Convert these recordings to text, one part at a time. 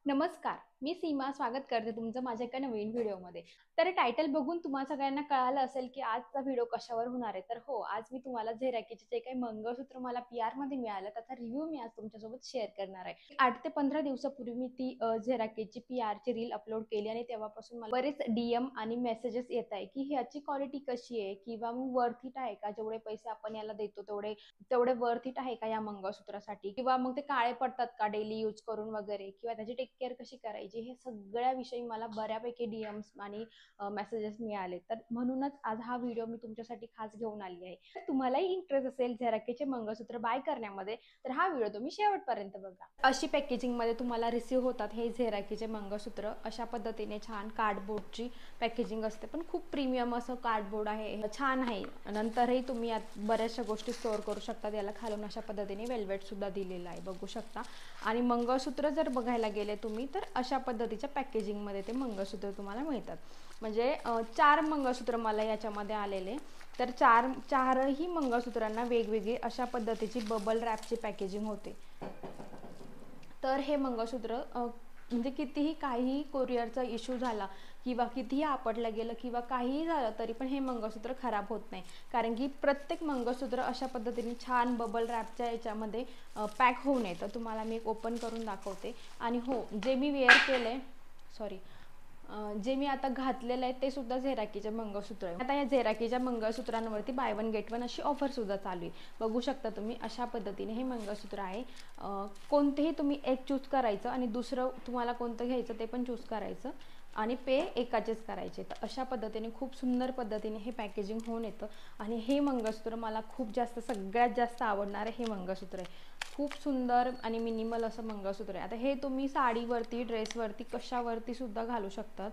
नमस्कार, मी सीमा स्वागत करते तुमचं माझ्या एका नवीन व्हिडिओमध्ये. तर टायटल बघून तुम्हा सगळ्यांना कळालं असेल, की आजचा व्हिडिओ कशावर होणार आहे. तर हो, आज मी तुम्हाला झेराकीचे जे काही मंगळसूत्र मला पी-आरमध्ये मिळालं, त्याचा रिव्ह्यू मी आज तुमच्यासोबत शेअर करणार आहे. 8 ते 15 दिवसापूर्वी मी ती झेराकीची पी-आरची रील अपलोड केली आणि तेव्हापासून मला बरेच डी-एम आणि मेसेजेस येत आहे, की ह्याची क्वालिटी कशी आहे किंवा मग वर्थ इट आहे का? जेवढे पैसे आपण याला देतो तेवढे तेवढे वर्थ इट आहे का या मंगळसूत्रासाठी किंवा मग ते काळे पडतात का डेली यूज करून वगैरे किंवा त्याची टेक केअर कशी करायची हे सगळ्याविषयी मला बऱ्यापैकी डीएम्स आणि मेसेजेस मिळाले. तर म्हणूनच आज हा व्हिडिओ मी तुमच्यासाठी खास घेऊन आली आहे. तर तुम्हालाही इंटरेस्ट असेल झेराकेचे मंगळसूत्र बाय करण्यामध्ये तर हा व्हिडिओ तुम्ही शेवटपर्यंत बघा. अशी पॅकेजिंग मध्ये तुम्हाला रिसीव्ह होतात हे झेराकीचे मंगळसूत्र. अशा पद्धतीने छान कार्डबोर्डची पॅकेजिंग असते, पण खूप प्रीमियम असं कार्डबोर्ड आहे, छान आहे. नंतरही तुम्ही यात बऱ्याचशा गोष्टी स्टोअर करू शकता. याला खालून अशा पद्धतीने वेल्वेट सुद्धा दिलेलं आहे, बघू शकता. आणि मंगळसूत्र जर बघायला गेले तुम्ही तर अशा पद्धतीच्या पॅकेजिंग मध्ये ते मंगळसूत्र तुम्हाला मिळतात. म्हणजे 4 मंगळसूत्र मला याच्यामध्ये आलेले. तर चारही मंगळसूत्रांना वेगवेगळी अशा पद्धतीची बबल रॅपची पॅकेजिंग होते. तर हे मंगळसूत्र म्हणजे कितीही काही कोरिअरचा इश्यू झाला किंवा कितीही आपटलं गेलं किंवा काहीही झालं तरी पण हे मंगळसूत्र खराब होत नाही, कारण की प्रत्येक मंगळसूत्र अशा पद्धतीने छान बबल रॅपच्या याच्यामध्ये पॅक होऊन येतं. तुम्हाला मी एक ओपन करून दाखवते. आणि हो, जे मी वेअर केलंय, सॉरी, जे मी आता घातलेलं आहे ते सुद्धा झेराकीचे मंगळसूत्र आहे. आता या झेराकीच्या मंगळसूत्रांवरती बाय वन गेट वन अशी ऑफर सुद्धा चालू आहे, बघू शकता तुम्ही. अशा पद्धतीने हे मंगळसूत्र आहे. कोणतेही तुम्ही एक चूज करायचं आणि दुसरं तुम्हाला कोणतं घ्यायचं ते पण चूज करायचं आणि पे एकाचेच करायचे. तर अशा पद्धतीने खूप सुंदर पद्धतीने हे पॅकेजिंग होऊन येतं. आणि हे मंगळसूत्र मला खूप जास्त, सगळ्यात जास्त आवडणारे हे मंगळसूत्र आहे. खूप सुंदर आणि मिनिमल असं मंगळसूत्र आहे. आता हे तुम्ही साडीवरती, ड्रेसवरती, कशावरती सुद्धा घालू शकतात.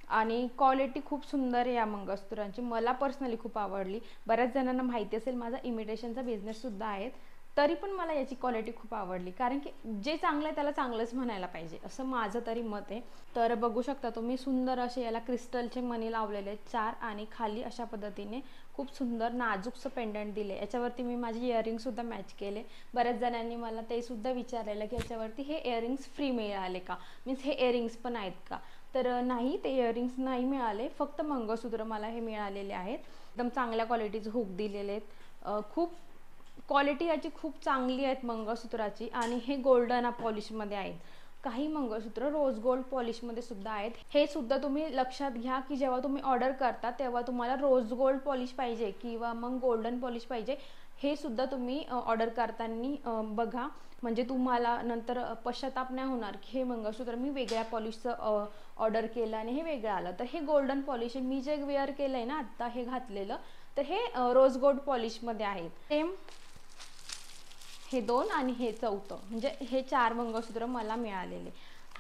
आणि क्वालिटी खूप सुंदर आहे या मंगळसूत्रांची, मला पर्सनली खूप आवडली. बऱ्याच जणांना माहिती असेल माझा इमिटेशनचा बिझनेस सुद्धा आहे, तरी पण मला याची क्वालिटी खूप आवडली, कारण की जे चांगलं आहे त्याला चांगलंच म्हणायला पाहिजे असं माझं तरी मत आहे. तर बघू शकता तुम्ही, सुंदर असे याला क्रिस्टलचे मणी लावलेले आहेत 4 आणि खाली अशा पद्धतीने खूप सुंदर नाजूकसं पेंडंट दिले. याच्यावरती मी माझे इयरिंग सुद्धा मॅच केले. बऱ्याच जणांनी मला ते सुद्धा विचारलेलं की याच्यावरती हे इयरिंग्स फ्री मिळाले का, मीन्स हे इयरिंग्स पण आहेत का. तर नाही, ते इयरिंग्स नाही मिळाले, फक्त मंगळसूत्र मला हे मिळालेले आहेत. एकदम चांगल्या क्वालिटीचे हुक दिलेले आहेत. खूप क्वालिटी याची खूप चांगली आहेत मंगळसूत्राची. आणि हे गोल्डन पॉलिशमध्ये आहेत. काही मंगळसूत्र रोज गोल्ड पॉलिशमध्ये सुद्धा आहेत. हे सुद्धा तुम्ही लक्षात घ्या की जेव्हा तुम्ही ऑर्डर करता तेव्हा तुम्हाला रोज गोल्ड पॉलिश पाहिजे किंवा मग गोल्डन पॉलिश पाहिजे, हे सुद्धा तुम्ही ऑर्डर करताना बघा. म्हणजे तुम्हाला नंतर पश्चाताप नाही होणार की हे मंगळसूत्र मी वेगळ्या पॉलिशचं ऑर्डर केलं आणि हे वेगळं आलं. तर हे गोल्डन पॉलिश आहे. मी जे वेअर केलं आहे ना आत्ता हे घातलेलं, तर हे रोज गोल्ड पॉलिशमध्ये आहे. सेम हे 2 आणि हे 4थं, म्हणजे हे 4 मंगळसूत्र मला मिळालेले.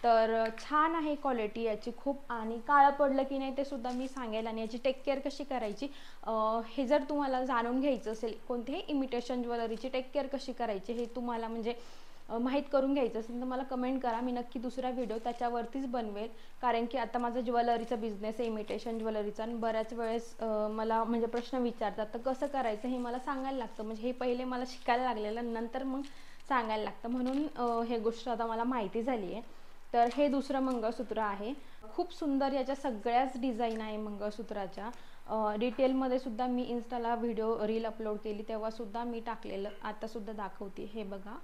तर छान आहे क्वालिटी याची खूप. आणि काळं पडलं की नाही ते सुद्धा मी सांगेल. आणि याची टेक केअर कशी करायची हे जर तुम्हाला जाणून घ्यायचं असेल, कोणत्याही इमिटेशन ज्वेलरीची टेक केअर कशी करायची हे तुम्हाला म्हणजे माहीत करून घ्यायचं असेल तर मला कमेंट करा. मी नक्की दुसरा व्हिडिओ त्याच्यावरतीच बनवेल, कारण की आता माझा ज्वेलरीचा बिझनेस आहे, इमिटेशन ज्वेलरीचा. आणि बऱ्याच वेळेस मला म्हणजे प्रश्न विचारतात तर कसं करायचं हे मला सांगायला लागतं. म्हणजे हे पहिले मला शिकायला लागलेलं, नंतर मग सांगायला लागतं, म्हणून हे गोष्ट आता मला माहिती झाली आहे. तर हे दुसरं मंगळसूत्र आहे. खूप सुंदर याच्या सगळ्याच डिझाईन आहे मंगळसूत्राच्या. डिटेलमध्ये सुद्धा मी इन्स्टाला व्हिडिओ रील अपलोड केली तेव्हा सुद्धा मी टाकलेलं, आता सुद्धा दाखवते, हे बघा.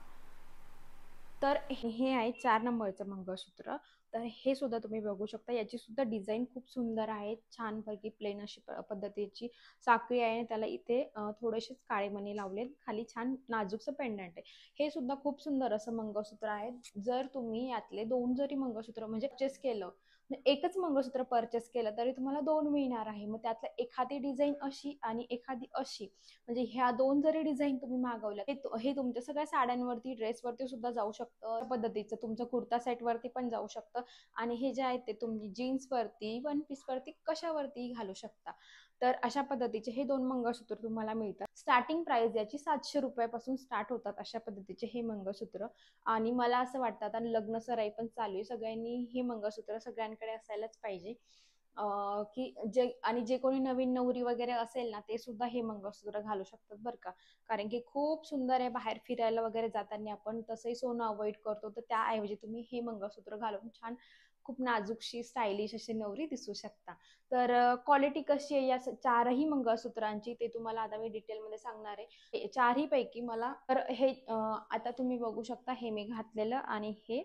तर हे आहे 4 नंबरचं मंगळसूत्र. तर हे सुद्धा तुम्ही बघू शकता. याची सुद्धा डिझाईन खूप सुंदर आहे. छानपैकी प्लेन अशी पद्धतीची साखळी आहे. त्याला इथे थोडेसेच काळे मणी लावलेत. खाली छान नाजूकसं पेंडंट आहे. हे सुद्धा खूप सुंदर असं मंगळसूत्र आहे. जर तुम्ही यातले 2 जरी मंगळसूत्र म्हणजे परचेस केलं, एकच मंगळसूत्र परचेस केलं तरी तुम्हाला 2 मिळणार आहे. मग त्यातलं एखादी डिझाईन अशी आणि एखादी अशी, म्हणजे ह्या 2 जरी डिझाईन तुम्ही मागवल्या, हे तुमच्या सगळ्या साड्यांवरती, ड्रेसवरती सुद्धा जाऊ शकतं. पद्धतीचं तुमचं कुर्ता सेटवरती पण जाऊ शकतं. आणि हे जे आहे ते तुम्ही जीन्सवरती, वन पीसवरती, कशावरती घालू शकता. तर अशा पद्धतीचे हे 2 मंगळसूत्र तुम्हाला मिळतात. स्टार्टिंग प्राइस याची 700 रुपयापासून स्टार्ट होतात अशा पद्धतीचे हे मंगळसूत्र. आणि मला असं वाटतं आता लग्न सराई पण चालू आहे, सगळ्यांनी हे मंगळसूत्र सगळ्यांकडे असायलाच पाहिजे. की जे आणि जे कोणी नवीन नवरी वगैरे असेल ना, ते सुद्धा हे मंगळसूत्र घालू शकतात बरं का. कारण की खूप सुंदर आहे, बाहेर फिरायला वगैरे जाताना आपण तसंही सोनं अव्हॉइड करतो, तर त्याऐवजी तुम्ही हे मंगळसूत्र घालून छान खूप नाजूकशी स्टायलिश अशी नवरी दिसू शकता. तर क्वालिटी कशी आहे या चारही मंगळसूत्रांची ते तुम्हाला आता मी डिटेलमध्ये सांगणार आहे. चारही पैकी मला तर हे आता तुम्ही बघू शकता, हे मी घातलेलं आणि हे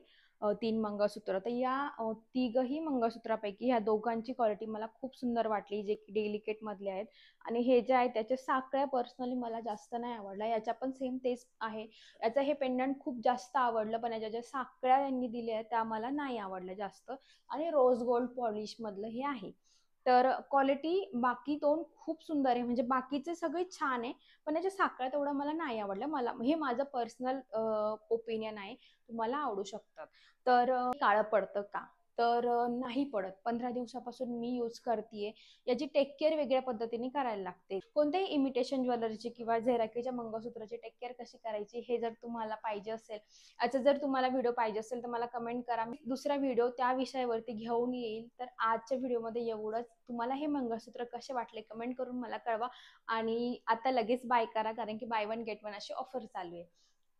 3 मंगळसूत्र. तर या तिघही मंगळसूत्रापैकी ह्या दोघांची क्वालिटी मला खूप सुंदर वाटली, जे की डेलिकेट मधले आहेत. आणि हे जे आहे त्याच्या साकळ्या पर्सनली मला जास्त नाही आवडल्या. याच्या पण सेम तेच आहे. याचं हे पेंडंट खूप जास्त आवडलं, पण याच्या ज्या साकळ्या यांनी दिल्या आहेत त्या मला नाही आवडल्या जास्त. आणि रोज गोल्ड पॉलिश मधलं हे आहे. तर क्वालिटी बाकी दोन खूप सुंदर आहे, म्हणजे बाकीचे सगळे छान आहे, पण याच्या साखळ्या तेवढं मला नाही आवडल्या. मला हे माझं पर्सनल ओपिनियन आहे, तुम्हाला आवडू शकतात. तर काळं पडतं का? तर नाही पडत. 15 दिवसापासून मी यूज करतेय. याची टेक केअर वेगळ्या पद्धतीने करायला लागते. कोणत्याही इमिटेशन ज्वेलरीची किंवा झेराकीच्या मंगळसूत्राची टेक केअर कशी करायची हे जर तुम्हाला पाहिजे असेल, याचा जर तुम्हाला व्हिडिओ पाहिजे असेल तर मला कमेंट करा. मी दुसरा व्हिडिओ त्या विषयावरती घेऊन येईल. तर आजच्या व्हिडिओमध्ये एवढंच. तुम्हाला हे मंगळसूत्र कसे वाटले कमेंट करून मला कळवा. आणि आता लगेच बाय करा, कारण की बाय वन गेट वन अशी ऑफर चालू आहे.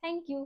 Thank you.